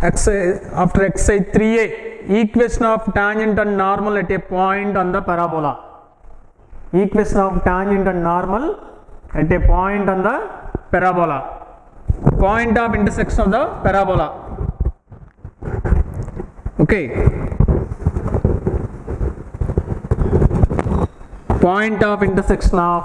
After exercise 3a, equation of tangent and normal at a point on the parabola. Equation of tangent and normal at a point on the parabola. Point of intersection of the parabola. Okay. Point of intersection of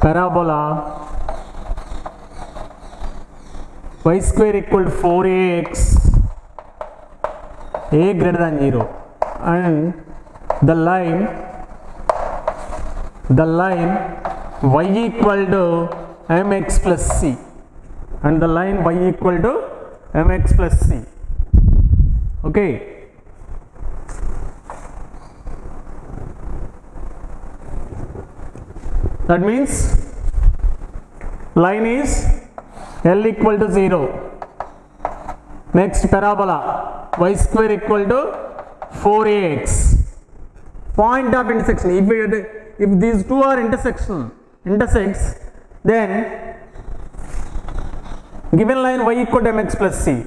parabola y square equal to 4ax, a greater than 0, and the line y equal to mx plus c, and the line y equal to mx plus c. Okay. That means line is L equal to 0. Next parabola y square equal to 4ax. Point of intersection. If these two are intersects, then given line y equal to mx plus c.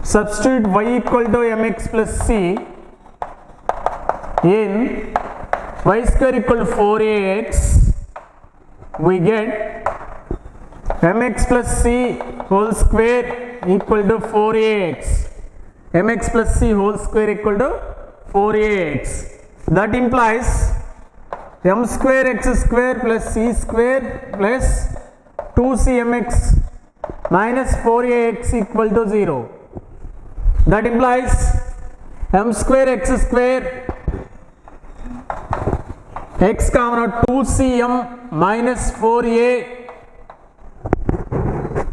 Substitute y equal to mx plus c in y square equal to 4ax, we get mx plus c whole square equal to 4ax. Mx plus c whole square equal to 4ax. That implies m square x square plus c square plus 2cmx minus 4ax equal to 0. That implies m square x square x common 2cm minus 4a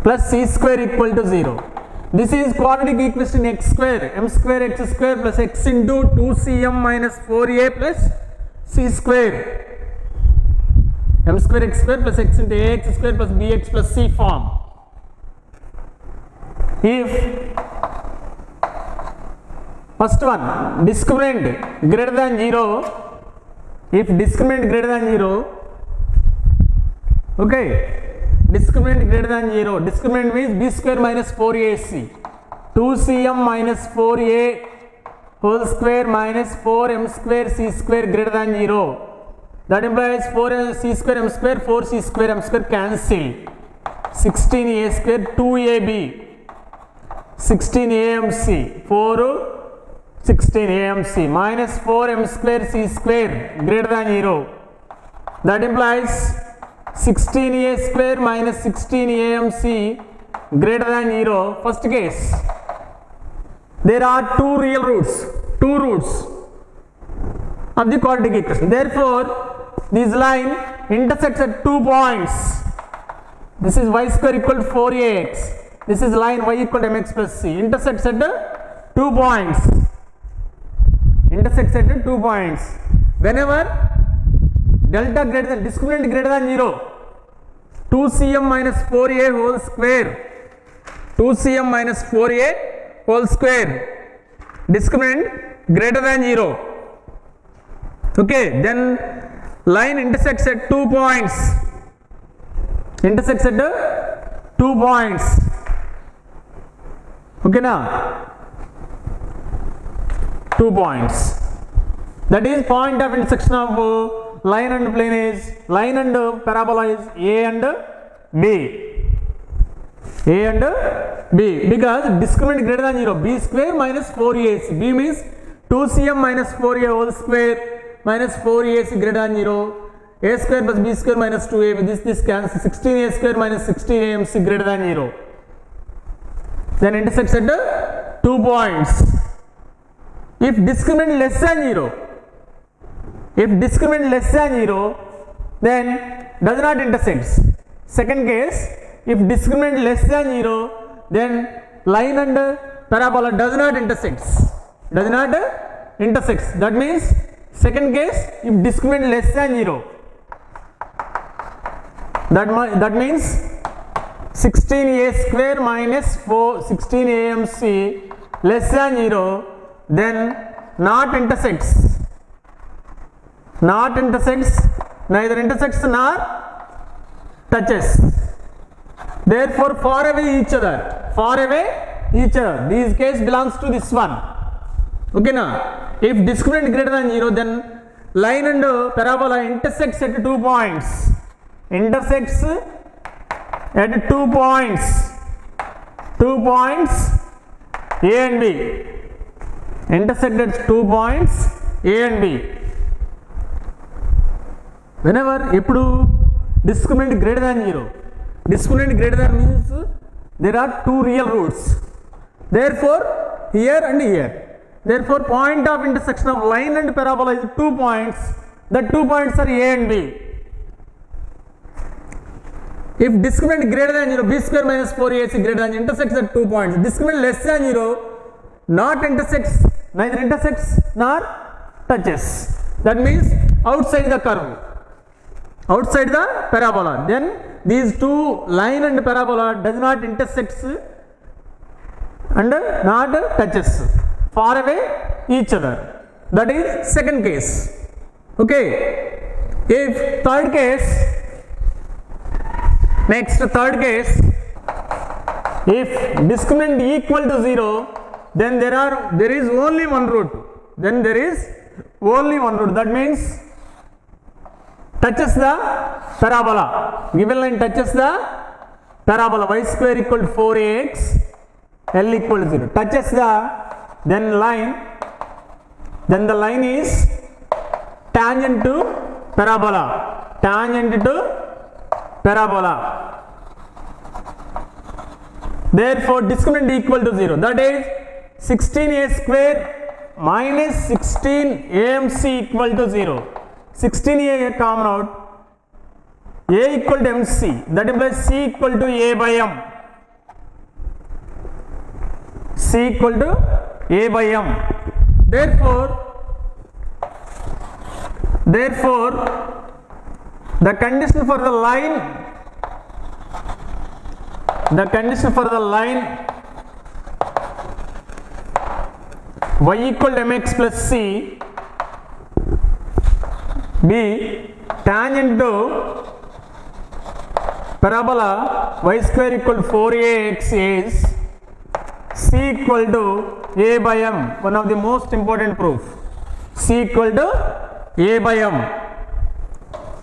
plus c square equal to 0. This is quadratic equation x square, m square x square plus x into 2cm minus 4a plus c square. M square x square plus x into ax square plus bx plus c form. If first one discriminant greater than 0, if discriminant greater than 0, okay, discriminant greater than 0, discriminant means b square minus 4ac, 2cm minus 4a whole square minus 4m square c square greater than 0. That implies 4c square m square, 4c square m square cancel. 16a square 2ab, 16amc, 4 16amc minus 4m square c square greater than 0. That implies 16a square minus 16amc greater than 0. First case, there are two roots of the quadratic equation. Therefore, this line intersects at 2 points. This is y square equal to 4ax. This is line y equal to mx plus c. Intersects at 2 points. Intersects at 2 points. Whenever delta greater than, discriminant greater than 0, 2cm minus 4a whole square, 2cm minus 4a whole square, discriminant greater than 0. Okay, then line intersects at 2 points. Intersects at 2 points. Okay, now 2 points. That is point of intersection of line and plane is, line and parabola is A and B. A and B, because discriminant greater than 0, b square minus 4ac. B means 2cm minus 4a whole square minus 4ac greater than 0. A square plus b square minus 2a. This cancels. 16a square minus 16amc greater than 0. Then intersects at 2 points. If discriminant less than 0, then does not intersect. Second case, if discriminant less than 0, then line and parabola does not intersect. That means second case, if discriminant less than 0, that means 16a square minus 16amc less than 0, then not intersects, neither intersects nor touches, therefore far away each other. This case belongs to this one. Okay na? If discriminant greater than 0, then line and parabola intersects at 2 points. Intersects at 2 points. 2 points A and B. Intersect at 2 points A and B. Whenever epudu discriminant greater than 0. Discriminant greater than means there are two real roots. Therefore here and here. Therefore point of intersection of line and parabola is 2 points. The 2 points are A and B. If discriminant greater than 0, b square minus 4ac greater than intersects at 2 points. Discriminant less than 0, not intersects, neither intersects nor touches. That means outside the curve, outside the parabola. Then these two, line and parabola, does not intersects and not touches, far away each other. That is second case. Okay. If third case, next third case, if discriminant equal to 0, then there is only one root. That means touches the parabola. Given line touches the parabola. Y square equal to 4ax, L equal to 0. Touches the line. Then the line is tangent to parabola. Therefore discriminant equal to 0. That is 16a square minus 16amc equal to 0. 16a common out. A equal to mc. That implies c equal to a by m. Therefore the condition for the line y equal to mx plus c, b tangent to parabola y square equal to 4ax is c equal to a by m. One of the most important proof. C equal to a by m.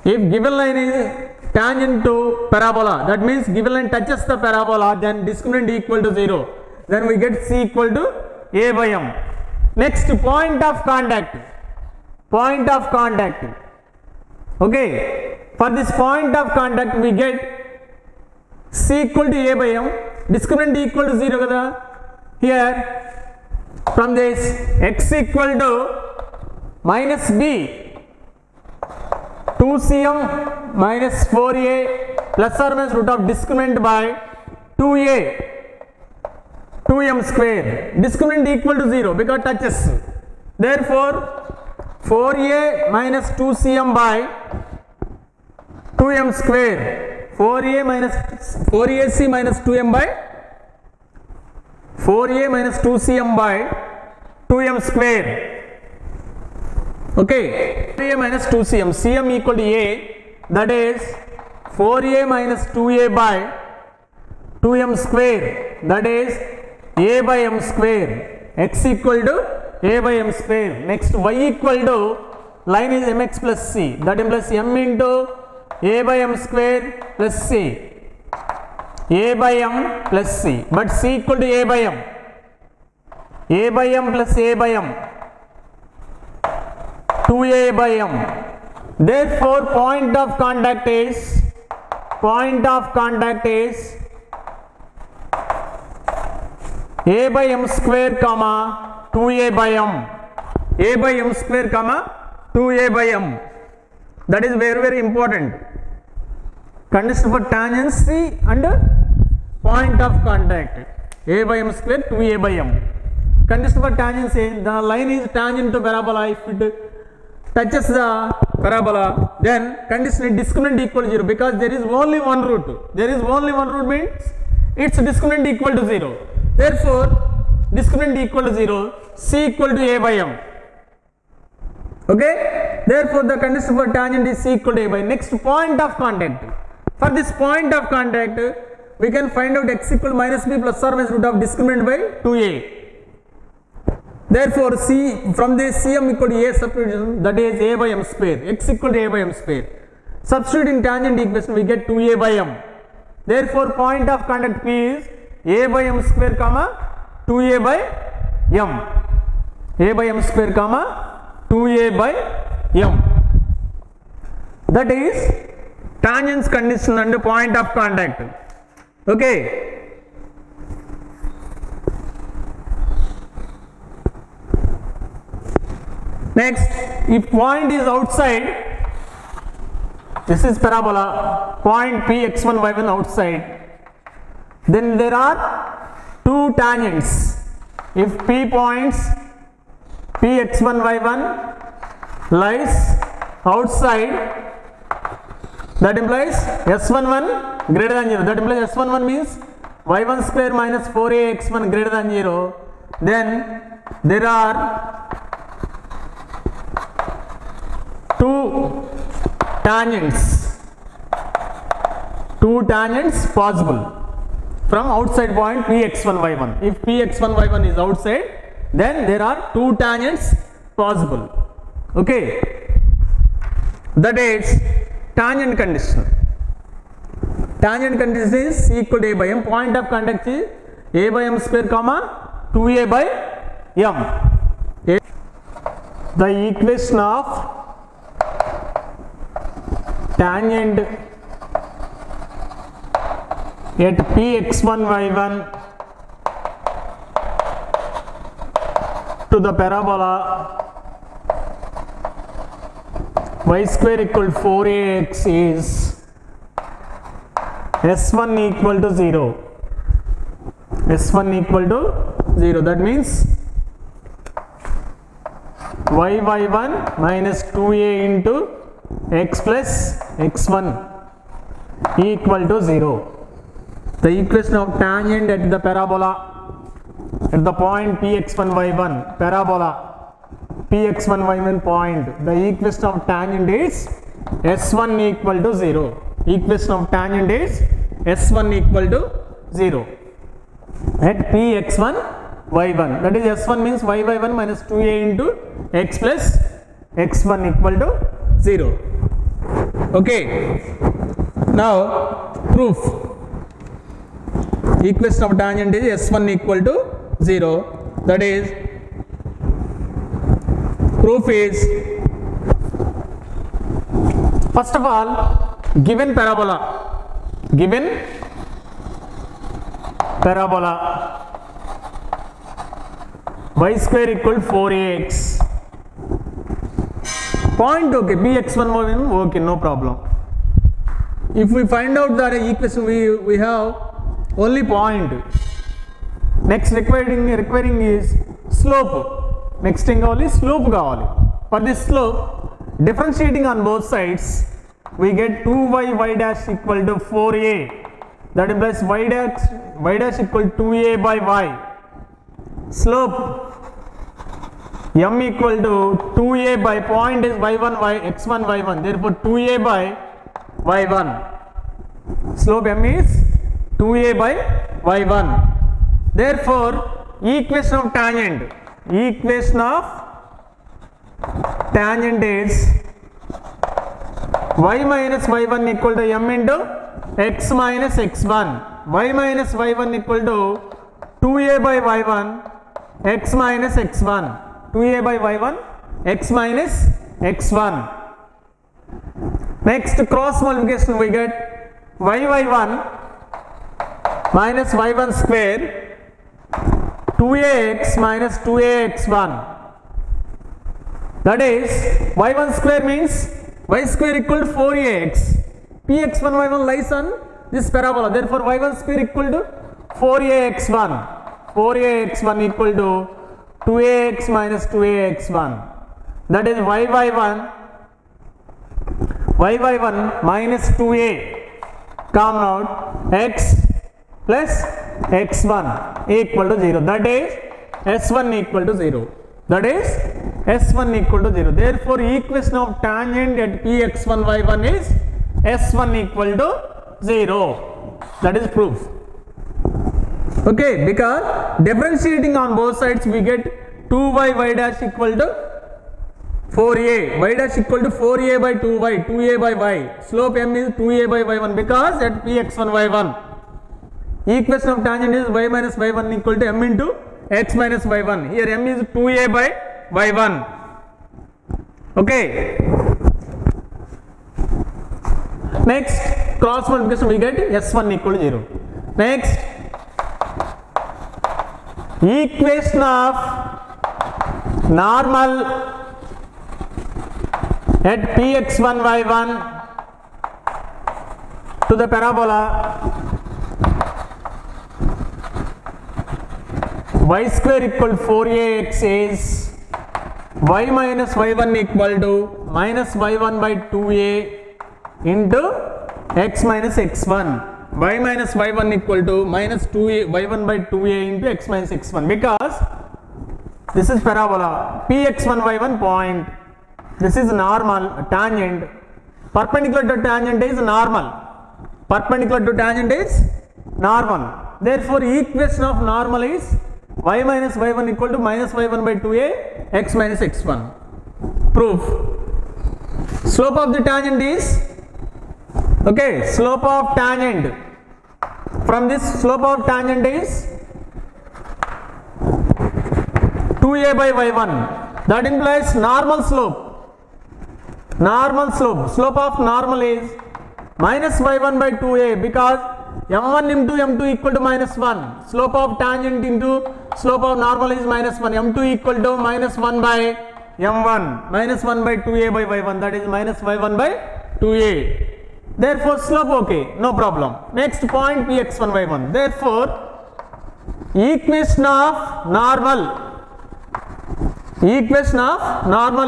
If given line is tangent to parabola, that means given line touches the parabola, then discriminant equal to 0. Then we get c equal to a by m. Next, point of contact. Okay. For this point of contact, we get c equal to a by m. Discriminant equal to 0 kada. Here, from this, x equal to minus b, 2cm minus 4a plus or minus root of discriminant by 2m square. Discriminant equal to 0 because touches. Therefore 4a minus 2cm by 2m square. 4ac minus 2m by 4a minus 2cm by 2m square. Okay, 4a minus 2cm, cm equal to a, that is 4a minus 2a by 2m square, that is a by m square. X equal to a by m square. Next, y equal to, line is mx plus c, that implies m into a by m square plus c. A by m plus c, but c equal to a by m. A by m plus a by m, 2a by m. Therefore point of contact is a by m square comma 2a by m. A by m square comma 2a by m. That is very, very important. Condition for tangency and point of contact. A by m square 2a by m. Condition for tangency, the line is tangent to parabola if it touches the parabola, then condition is discriminant equal to 0 because there is only one root. There is only one root means its discriminant equal to 0. Therefore, discriminant equal to 0, C equal to A by M. Okay? Therefore, the condition for tangent is C equal to A by. Next, point of contact. For this point of contact, we can find out x equal to minus b plus or minus root of discriminant by 2a. Therefore, C from this CM equal to A substitution, that is A by M square, x equal to A by M square. Substitute in tangent equation, we get 2A by M. Therefore, point of contact P is A by M square comma 2A by M. A by M square comma 2A by M. That is tangents condition and point of contact. Okay. Next, if point is outside, this is parabola, point P x1 y1 outside, then there are two tangents. If P points P x1 y1 lies outside, that implies S11 greater than 0. That implies S11 means y1 square minus 4a x1 greater than 0. Then there are two tangents possible from outside point Px1 y1. If Px1 y1 is outside, then there are two tangents possible. Okay, that is tangent condition. Tangent condition is C equal to A by M. Point of contact is A by M square comma 2A by M. The equation of tangent at Px1 y1 to the parabola y square equal to 4ax is S1 equal to 0. S1 equal to 0. That means y1 minus 2a into x plus x1 equal to 0. The equation of tangent at the parabola at the point Px1 y1 parabola Px1 y1 point, the equation of tangent is S1 equal to 0. Equation of tangent is S1 equal to 0 at Px1 y1. That is S1 means y1 minus 2a into x plus x1 equal to 0. Okay. Now proof. Equation of tangent is S1 equal to 0. That is, proof is, first of all, given parabola y square equal to 4ax. Point okay, Px1 y1 okay, no problem. If we find out that equation we have only point. Next requiring is slope. Next thing only slope kavali. For this slope, differentiating on both sides, we get 2y y dash equal to 4a. That implies y dash equal to 2a by y. Slope m equal to 2a by point is y1 x1 y1. Therefore 2a by y1. Slope m is 2a by y1. Therefore equation of tangent is y minus y1 equal to m into x minus x1. Y minus y1 equal to 2a by y1 x minus x1. 2a by y1 x minus x1. Next cross multiplication, we get y1 minus y1 square 2ax minus 2ax1. That is, y1 square means y square equal to 4ax. Px1 y1 lies on this parabola. Therefore, y1 square equal to 4ax1. 4ax1 equal to 2ax minus 2ax1. that is y by 1 minus 2a common out x plus x1 equal to 0, that is s1 equal to 0, that is s1 equal to 0. Therefore equation of tangent at px1 y1 is s1 equal to 0. That is proof. Okay, because differentiating on both sides we get 2y y dash equal to 4a, y dash equal to 4a by 2y, 2a by y. Slope m is 2a by y1 because at px1 y1 equation of tangent is y minus y1 equal to m into x minus y1. Here m is 2a by y1. Okay. Next, cross multiplication we get s1 equal to 0. Next, equation of normal at px1 y1 to the parabola y square equal to 4ax is y minus y1 equal to minus y1 by 2a into x minus x1. Y minus y1 equal to minus 2a y1 by 2a into x minus x1, because this is parabola px1 y1 point, this is normal tangent, perpendicular to tangent is normal, perpendicular to tangent is normal. Therefore equation of normal is y minus y1 equal to minus y1 by 2a x minus x1. Proof. Slope of the tangent is, okay, slope of tangent, from this slope of tangent is 2a by y1, that implies normal slope. Slope of normal is minus y1 by 2a, because m1 into m2 equal to minus 1. Slope of tangent into slope of normal is minus 1. m2 equal to minus 1 by m1, minus 1 by 2a by y1, that is minus y1 by 2a. Therefore slope okay, no problem. Next point px1 y1. Therefore equation of normal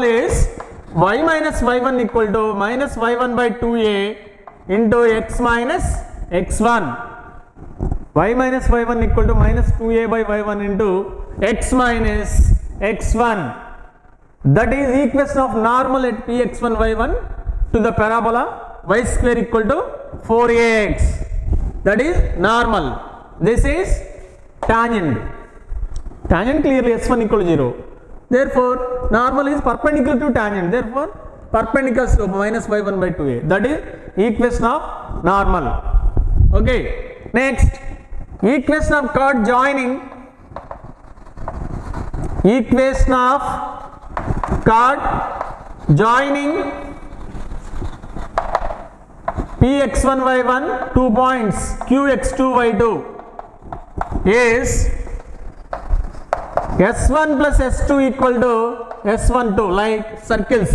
is y minus y1 equal to minus y1 by 2a into x minus x1. Y minus y1 equal to minus 2a by y1 into x minus x1. That is equation of normal at px1 y1 to the parabola y square equal to 4ax. That is normal. This is tangent. Tangent clearly s1 equal to 0. Therefore normal is perpendicular to tangent. Therefore perpendicular slope minus y1 by 2a. That is equation of normal. Okay. Next, equation of chord joining. Equation of chord joining px1 y1 2 points qx2 y2 is s1 plus s2 equal to s12, like circles.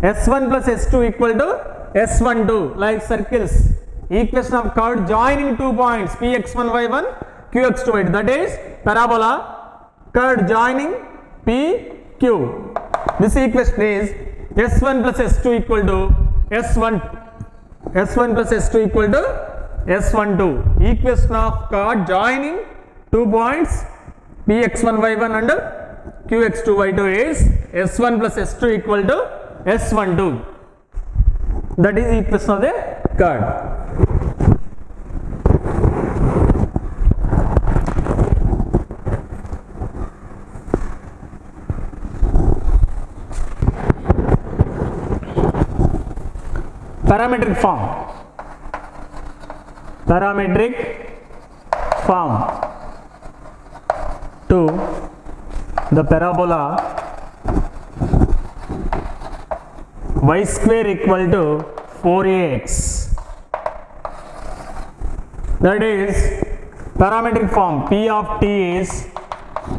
s1 plus s2 equal to s12 like circles. Equation of chord joining 2 points px1 y1 qx2 y2, that is parabola chord joining pq. This equation is s1 plus s2 equal to s1 plus s2 equal to s12. Equation of chord joining 2 points px1 y1 and qx2 y2 is s1 plus s2 equal to s12. That is equation of the chord. Parametric form to the parabola y square equal to 4ax. That is parametric form p of t is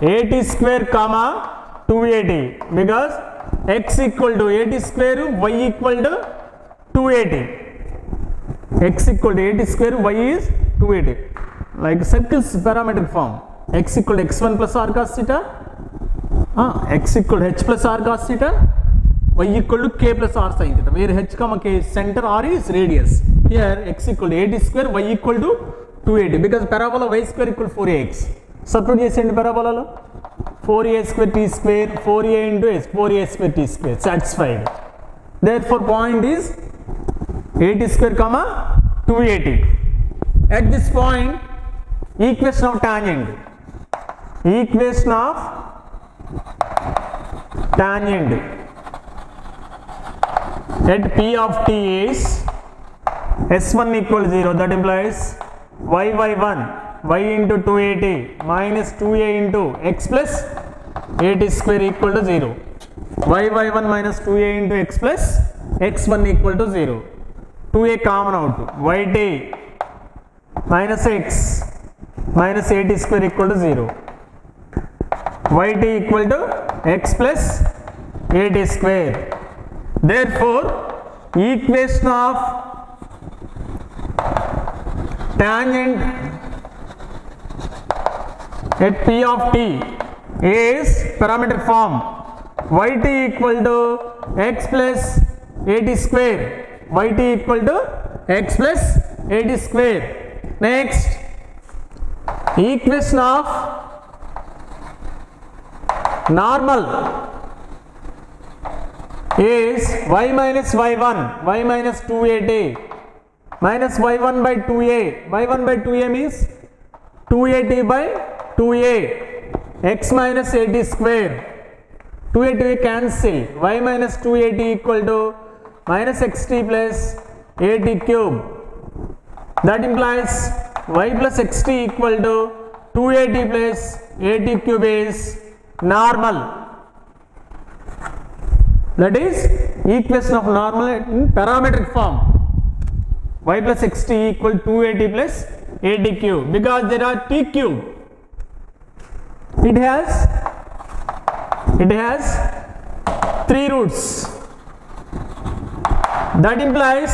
at square comma 2at, because x equal to at square, y equal to 2at. X equal to at square, y is 2at, like circles parametric form. X equal to x1 plus r cos theta, x equal to h plus r cos theta, y equal to k plus r sin theta, where h comma k is center, r is radius. Here x equal to 80 square, y equal to 280, because parabola y square equal to 4ax. Substitute చేసేయండి parabola 4a square t square, 4a into s, 4a square t square, satisfied. Therefore point is 80 square comma 280. At this point, equation of tangent at p of t is s1 equal to 0, that implies y by 1, y into 280 minus 2a into x plus 80 square equal to 0. Y by 1 minus 2a into x plus x1 equal to 0. 2a common out, yt minus x minus 80 square equal to 0. Yt equal to x plus 80 square. Therefore, equation of tangent at p of t is parametric form yt equal to x plus 80 square, yt equal to x plus 80 square. Next, equation of normal is y minus y1, y minus 280 minus y1 by 2a, y1 by 2a means 280 by 2a, x minus 80 square, 280 cancel, y minus 280 equal to minus xt plus 80 cube. That implies y plus xt equal to 280 plus 80 cube is normal. That is equation of normal in parametric form. Y plus xt equal to 280 plus 80 cube, because there are t cube. It has 3 roots. That implies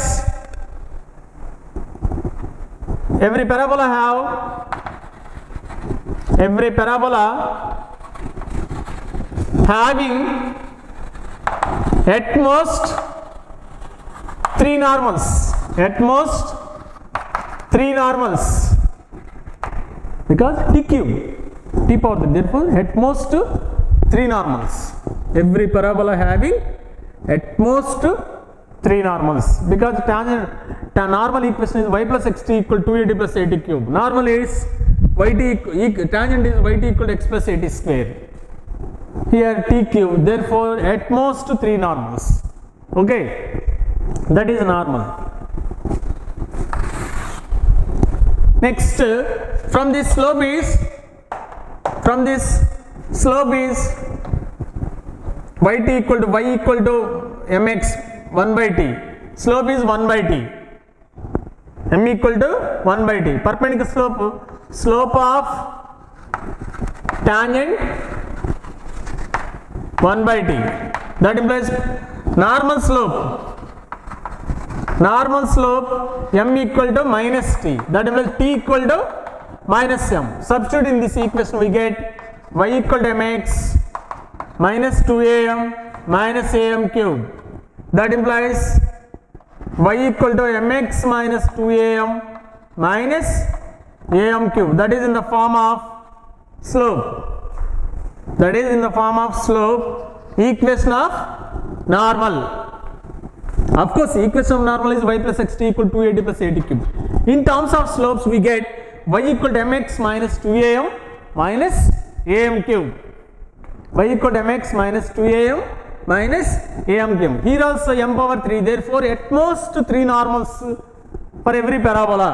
every parabola having at most 3 normals, because t cube, t power 3, therefore at most 3 normals. Every parabola having at most 3 normals, because normal equation is y plus xt equal to 280 plus 80 cube. Normal is tangent is yt equal to x plus 80 square. Here t cube, therefore at most 3 normals. Okay, that is normal. Next, from this slope is yt equal to y equal to mx 1 by t. Slope is 1 by t. M equal to 1 by t. Perpendicular slope of tangent 1 by t. That implies normal slope m equal to minus t. That implies t equal to minus m. Substitute in this equation, we get y equal to mx minus 2am minus am cube. That implies y equal to mx minus 2am minus am cube. That is in the form of slope. Equation of normal. Of course, equation of normal is y plus xt equal to 280 plus 80 cube. In terms of slopes, we get y equal to mx minus 2am minus am cube. Y equal to mx minus 2am minus am cube. Here also m power 3. Therefore, at most 3 normals for every parabola.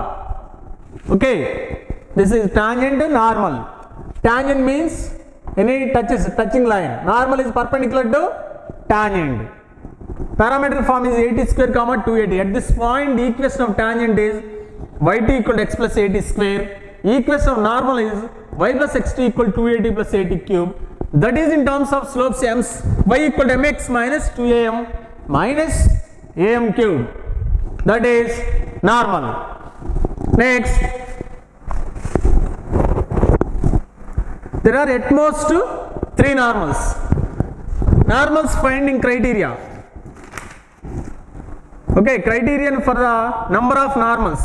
Okay, this is tangent normal. Tangent means any touching line. Normal is perpendicular to tangent. Parametric form is 80 square comma 280. At this point, the equation of tangent is yt equal to x plus 80 square. Equation of normal is y plus xt equal to 280 plus 80 cube. That is in terms of slopes m's, y equal to mx minus 2am minus am cube. That is normal. Next, there are at most 3 normals. Normals finding criteria. Okay, criterion for the number of normals.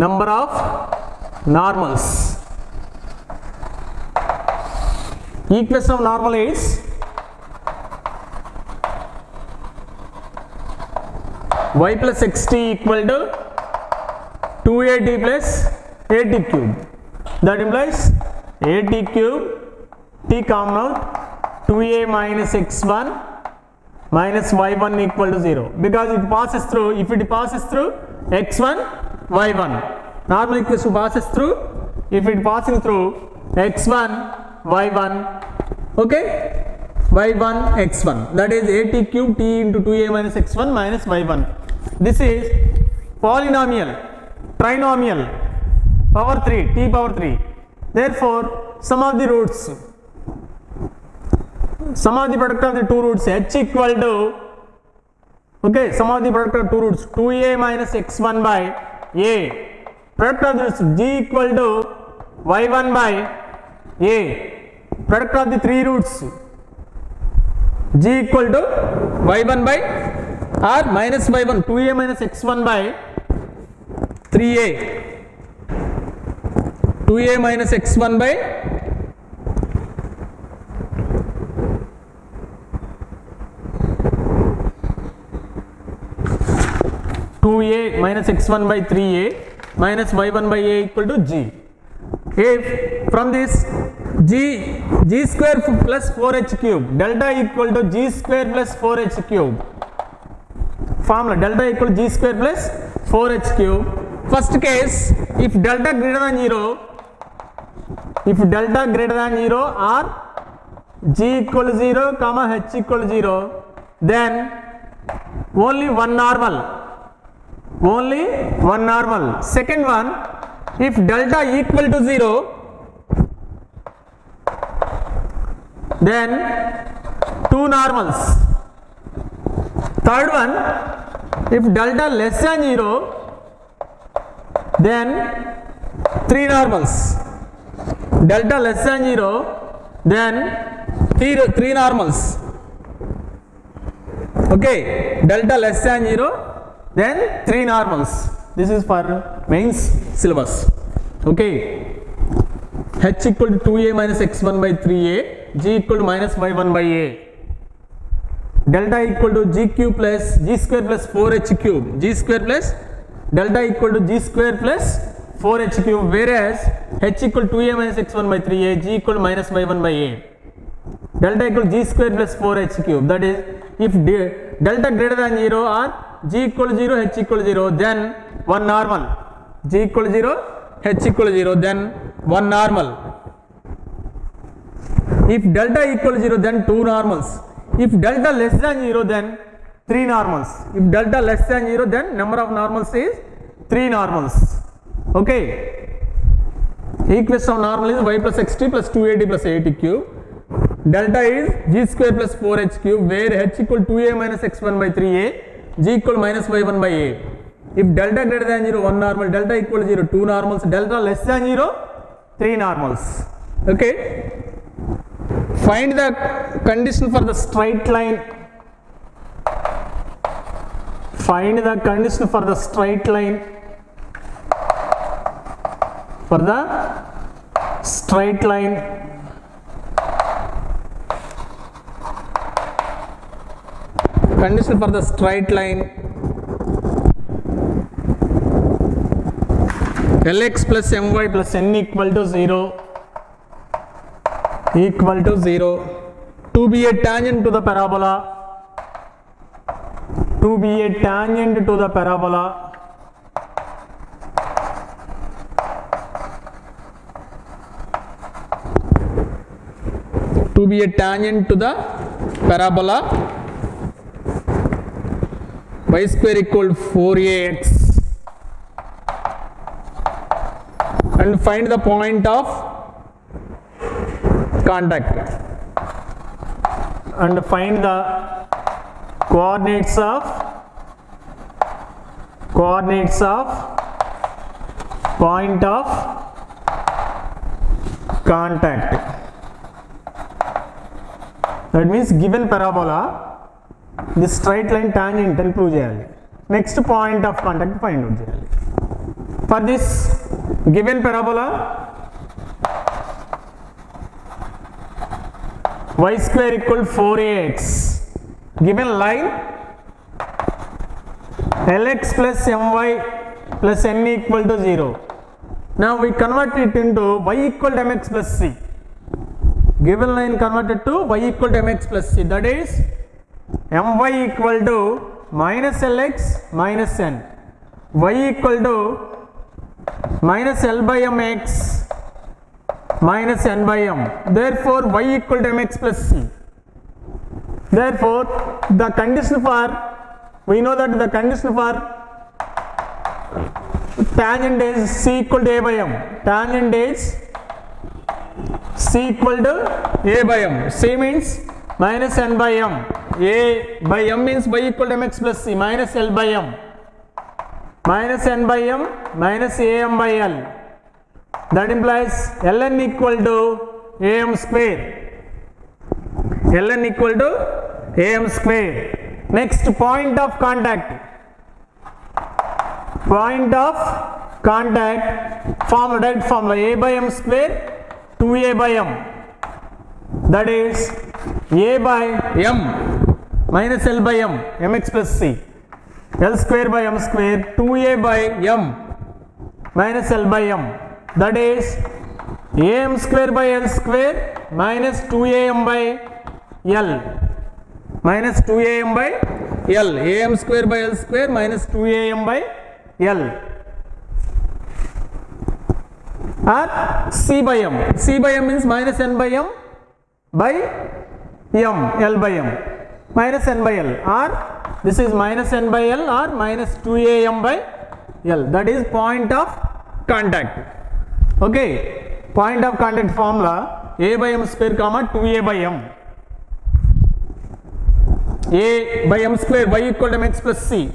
Number of normals. Equation of normal is y plus xt equal to 2at plus at cube. That implies at cube t common out 2a minus x1 minus y1 equal to 0, because it passes through, if it passes through x1 y1, normal equation passes through, if it passing through x1 y1, okay, y1 x1, that is at cube t into 2a minus x1 minus y1. This is polynomial, trinomial, power 3, t power 3. Therefore sum of the roots, sum of the product of the two roots h equal to, okay, sum of the product of two roots 2a minus x1 by a, product of this g equal to y1 by a, product of the three roots g equal to y1 by or minus y1, 2a minus x1 by 3a, 2a minus x1 by 2a minus x1 by 3a minus y1 by a equal to g. If from this g square plus 4h cube, delta equal to g square plus 4h cube, formula delta equal to g square plus 4h cube. First case, if delta greater than 0, if delta greater than 0 or g equal to 0 comma h equal to 0, then only one normal, only one normal. Second one, if delta equal to 0, then two normals. Third one, if delta less than 0, then three normals. Delta less than 0, then three normals. Okay, delta less than 0, then three normals. This is for mains syllabus. Okay, h equal to 2a minus x1 by 3a, g equal to minus y1 by a, delta equal to g cube plus g square plus 4h cube, g square plus delta equal to g square plus 4h cube, whereas h equal to 2a minus x1 by 3a, g equal to minus y1 by a, delta equal to g square plus 4h cube. That is, if delta greater than 0 or g equal to 0, h equal to 0, then one normal. G equal to 0, h equal to 0, then one normal. If delta equal to 0, then two normals. If delta less than 0, then three normals. If delta less than 0, then number of normals is three normals. Okay. Equation of normal is y plus xt plus 2at plus 8 cube. Delta is g square plus 4h cube, where h equal to 2a minus x1 by 3a, g equal to minus y1 by a. If delta greater than 0, one normal, delta equal to 0, two normals, delta less than 0, three normals. Okay. Find the condition for the straight line. Find the condition for the straight line. For the straight line. Condition for the straight line. Lx plus my plus n equal to 0. Equal to 0. To be a tangent to the parabola. To be a tangent to the parabola. To be a tangent to the parabola. Y square equal to 4ax. And find the point of contact. And find the coordinates of point of contact. That means given parabola, this straight line tangent and prove cheyali. Next point of contact find out cheyali. For this given parabola, y square equal 4ax, given line lx plus my plus n equal to 0. Now we convert it into y equal to mx plus c. Given line converted to y equal to mx plus c, that is my equal to minus lx minus n, y equal to minus l by mx minus n by m. Therefore y equal to mx plus c. Therefore the condition for, we know that the condition for tangent is c equal to a by m. Tangent is c equal to a by m. C means minus n by m. A by m means y equal to mx plus c minus l by m. Minus n by m minus am by l. That implies ln equal to am square. Ln equal to am square. Next point of contact. Point of contact formula, direct formula, a by m square 2a by m. That is a by m minus l by m, mx plus c. L square by m square 2a by m minus l by m. That is am square by l square minus 2am by l. Minus 2am by l. Am square by l square minus 2am by l. Or c by m. C by m means minus n by m by m, l by m. Minus n by l. Or this is minus n by l or minus 2am by l. That is point of contact. Okay. Point of contact formula, a by m square comma 2a by m. A by m square y equal to mx plus c.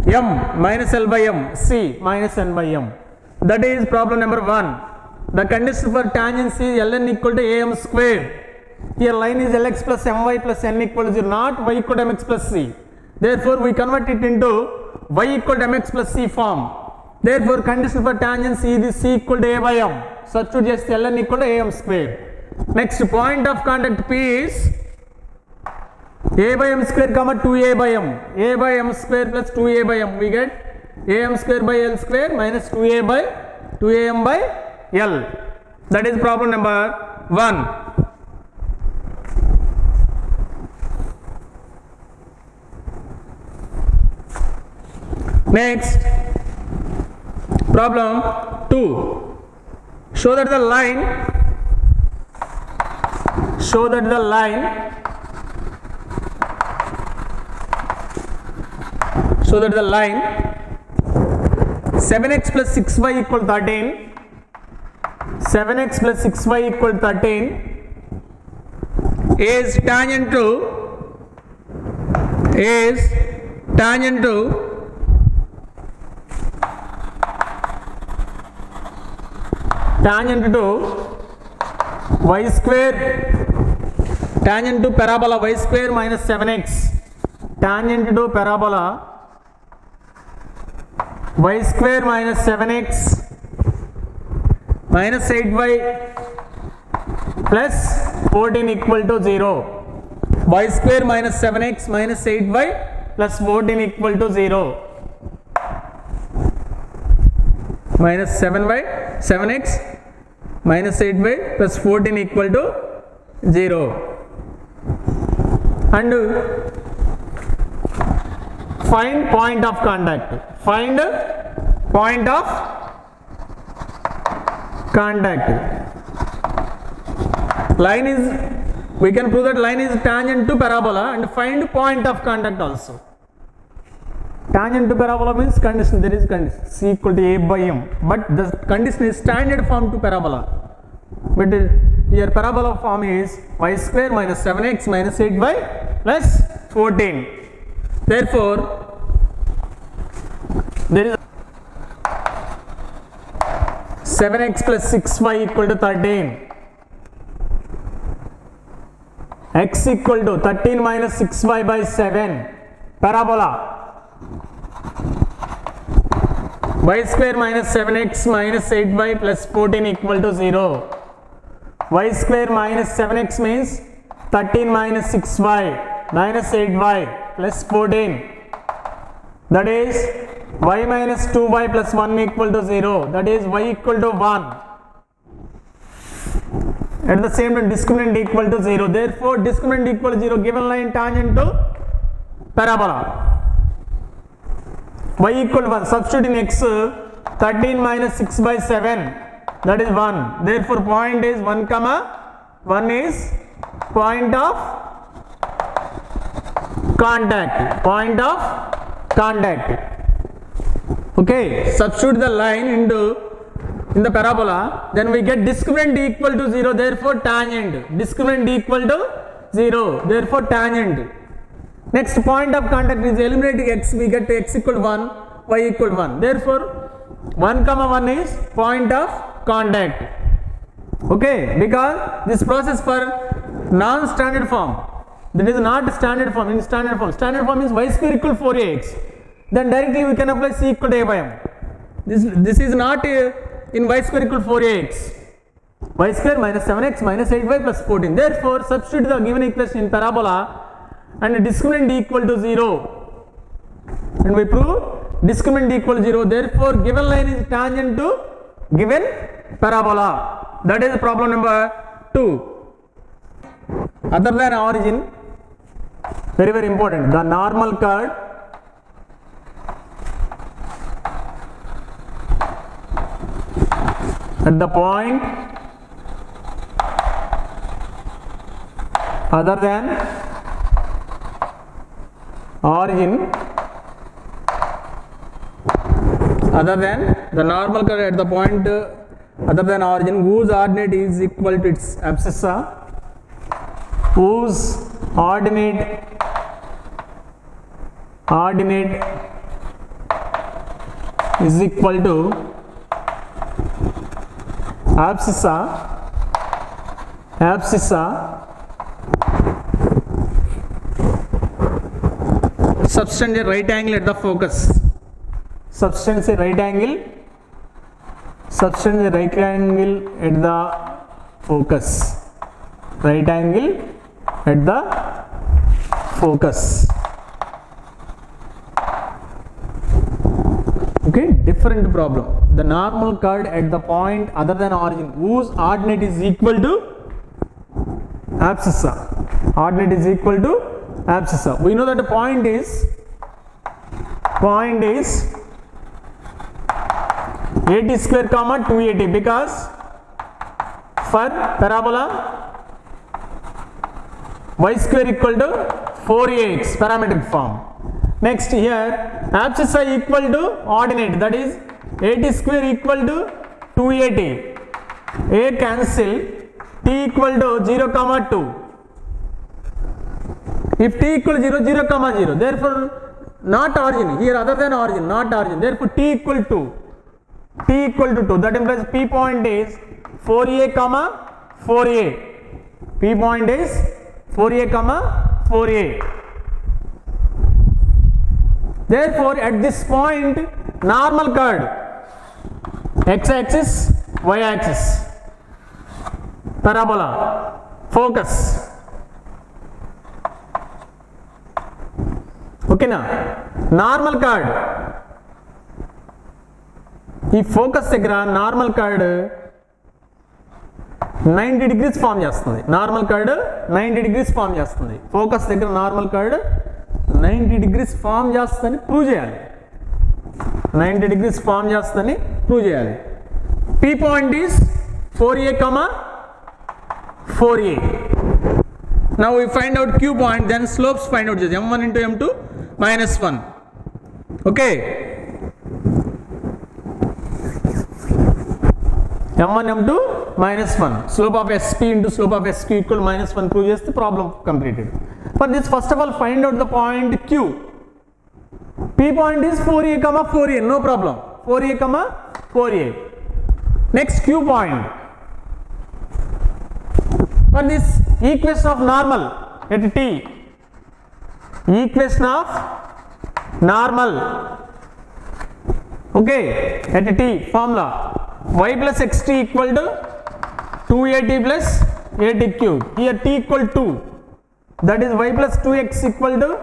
M minus l by m, c minus n by m. That is problem number 1. The condition for tangent is ln equal to am square. Here line is lx plus my plus n equal to 0, not y equal to mx plus c. Therefore we convert it into y equal to mx plus c form. Therefore condition for tangent is c equal to a by m. Substitute just ln equal to am square. Next point of contact p is a by m square comma 2a by m. A by m square plus 2a by m. We get am square by l square minus 2am by l. That is problem number 1. Next, problem 2. Show that the line so that the line 7x plus 6y equal 13, 7x plus 6y equal 13 is tangent to y square, tangent to parabola y square minus 7x, tangent to parabola y square minus 7x minus 8y plus 14 equal to 0. Y square minus 7x minus 8y plus 14 equal to 0. Minus 7x minus 8y plus 14 equal to 0. And find point of contact. Find point of contact. Line is, we can prove that line is tangent to parabola and find point of contact also. Tangent to parabola means condition, there is condition c equal to a by m, but the condition is standard form to parabola. But here parabola form is y square minus 7x minus 8y plus 14. Therefore there is 7x plus 6y equal to 13. X equal to 13 minus 6y by 7. Parabola. Y square minus 7x minus 8y plus 14 equal to 0. Y square minus 7x means 13 minus 6y minus 8y plus 14. That is y minus 2y plus 1 equal to 0. That is y equal to 1. At the same time discriminant equal to 0. Therefore discriminant equal to 0, given line tangent to parabola. Y equal to 1. Substitute in x, 13 minus 6 by 7. That is 1. Therefore point is 1 comma 1 is point of contact. Point of contact. Okay, substitute the line in the parabola, then we get discriminant equal to 0, therefore tangent. Discriminant equal to 0, therefore tangent. Next point of contact is eliminating x, we get x equal to 1, y equal to 1. Therefore 1 comma 1 is point of contact. Okay, because this process for non-standard form, that is not standard form. In standard form is y square equal to 4ax. Then directly we can apply c equal to a by m. This is not in y square equal to 4ax. Y square minus 7x minus 8y plus 14. Therefore substitute the given equation in parabola and discriminant equal to 0. And we prove discriminant equal to 0. Therefore given line is tangent to given parabola. That is problem number 2. Other than origin, very important, the normal chord at the point other than origin, other than the normal chord at the point other than origin whose ordinate is equal to its abscissa, whose ordinate is equal to abscissa subtended right angle at the focus. Subtended right angle at the focus. Right angle at the focus. Okay, different problem. The normal chord at the point other than origin whose ordinate is equal to abscissa. Ordinate is equal to abscissa. We know that the point is 80 square comma 280, because for parabola y square equal to 4ax parametric form. Next here abscissa equal to ordinate, that is 80 square equal to 280. A cancel, t equal to 0 comma 2. If t equal to 0, 0 comma 0, therefore not origin, here other than origin, not origin, therefore t equal to 2, that implies p point is 4a comma 4a. P point is 4a comma 4a. Therefore at this point normal chord, x axis, y axis, parabola, focus. Okay na? Normal chord, ఈ focus దగ్గర normal curd 90 degrees form చేస్తుంది. Normal curd 90 degrees form చేస్తుంది. Focus దగ్గర normal curd 90 degrees form చేస్తుందని prove చేయాలి. 90 degrees form చేస్తుందని prove చేయాలి. P point is 4a, 4a. Now we find out Q point, then slopes find out just m1 into m2 minus 1. Okay. m1 m2 minus 1, slope of sp into slope of sq equal to minus 1 prove just the problem completed. For this first of all find out the point Q. P point is 4a, 4a, no problem, 4a, 4a. Next Q point. For this equation of normal at t, equation of normal, okay, at t formula y plus xt equal to 2at plus at cube. Here t equal to 2, that is y plus 2x equal to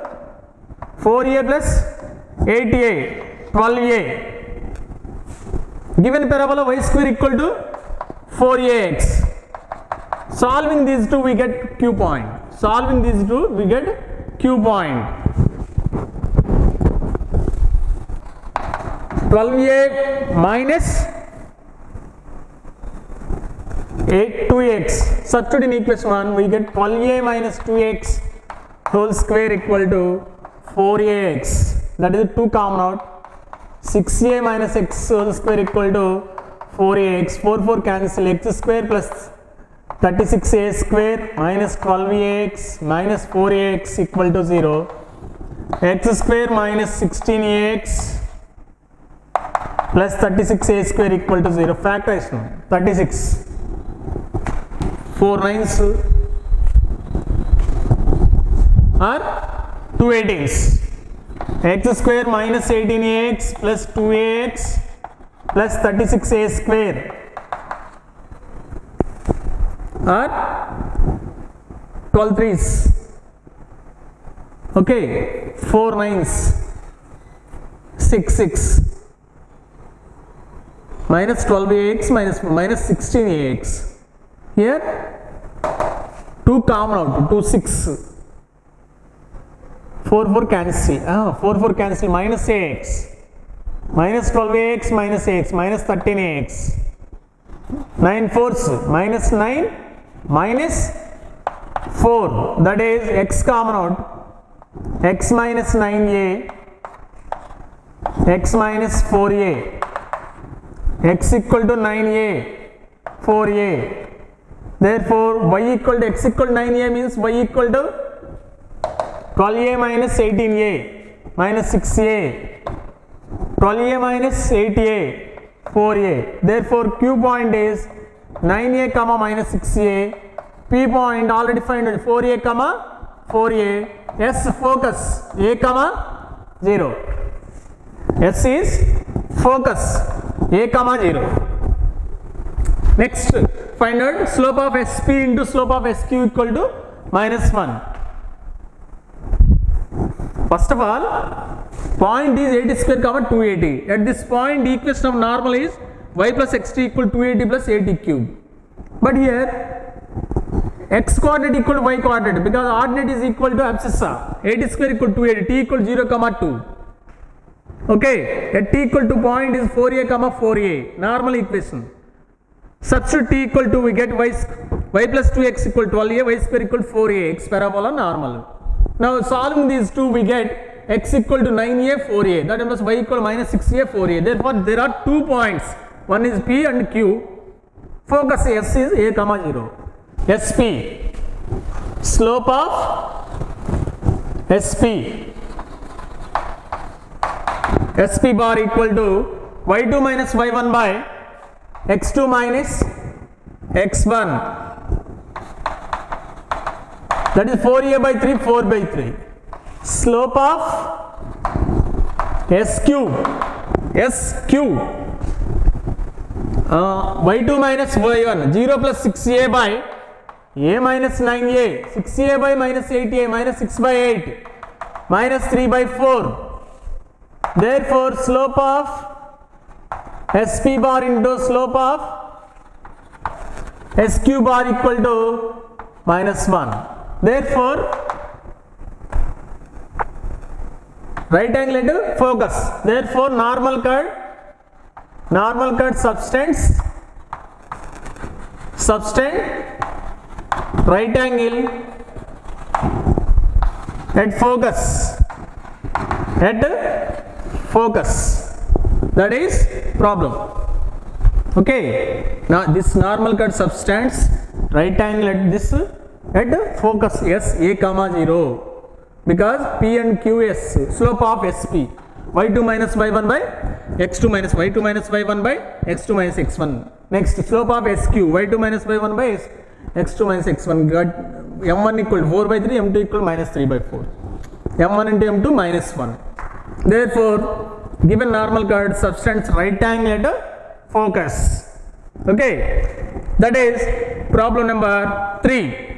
4a plus 8a, 12a. Given parabola y square equal to 4ax. Solving these two we get Q point. Solving these two we get Q point. 12a minus 2x. Substitute in equation 1 we get 12a minus 2x whole square equal to 4ax. That is 2 common out. 6a minus x whole square equal to 4ax. 4 cancel. X square plus 36a square minus 12ax minus 4ax equal to 0. X square minus 16ax plus 36a square equal to 0. Factorization 36. 4 9s are 2 18s. X square minus 18ax plus 2ax plus 36a square are 12 3s. Okay, 4 9s, 6 6 minus 12ax minus 16ax. Here 2 common out, 2 6. 4 cancel. 4 cancel. Minus ax minus 12ax minus ax minus 13ax. 9 4s minus 9 minus 4, that is x common out, x minus 9a, x minus 4a, x equal to 9a, 4a. Therefore y equal to x equal to 9a means y equal to 12a minus 18a minus 6a, 12a minus 8a, 4a. Therefore Q point is 9a comma minus 6a. P point already find 4a comma 4a. S focus a comma 0. S is focus a comma 0. Next find out slope of SP into slope of SQ equal to minus 1. First of all, point is 80 square comma 280. At this point equation of normal is y plus xt equal to 280 plus 80 cube. But here x coordinate equal to y coordinate, because ordinate is equal to abscissa. 80 square equal to 280. T equal to 0 comma 2. Okay, at t equal to point is 4a comma 4a. Normal equation. Substitute t equal to we get y plus 2x equal to 12a, y square equal to 4ax, parabola normal. Now solving these two we get x equal to 9a 4a, that means y equal to minus 6a 4a. Therefore there are 2 points, one is P and Q. Focus S is a comma 0. SP, slope of SP, SP bar equal to y2 minus y1 by x2 minus x1, that is 4a by 3, 4 by 3. Slope of SQ, y2 minus y1, 0 plus 6a by a minus 9a, 6a by minus 8a minus 6 by 8 minus 3 by 4. Therefore slope of SP bar into slope of SQ bar equal to minus 1. Therefore right angle into focus. Therefore normal cut substance right angle at focus, that is problem. Okay, now this normal cut substance right angle at this at focus S a comma 0, because P and Q is slope of SP, y2 minus y1 by x2 minus y2 minus y1 by x2 minus x1. Next, slope of SQ, y2 minus y1 by x2 minus x1, got m1 equal to 4 by 3, m2 equal to minus 3 by 4, m1 into m2 minus 1. Therefore, given normal chord substance right angle at focus. Okay, that is problem number 3.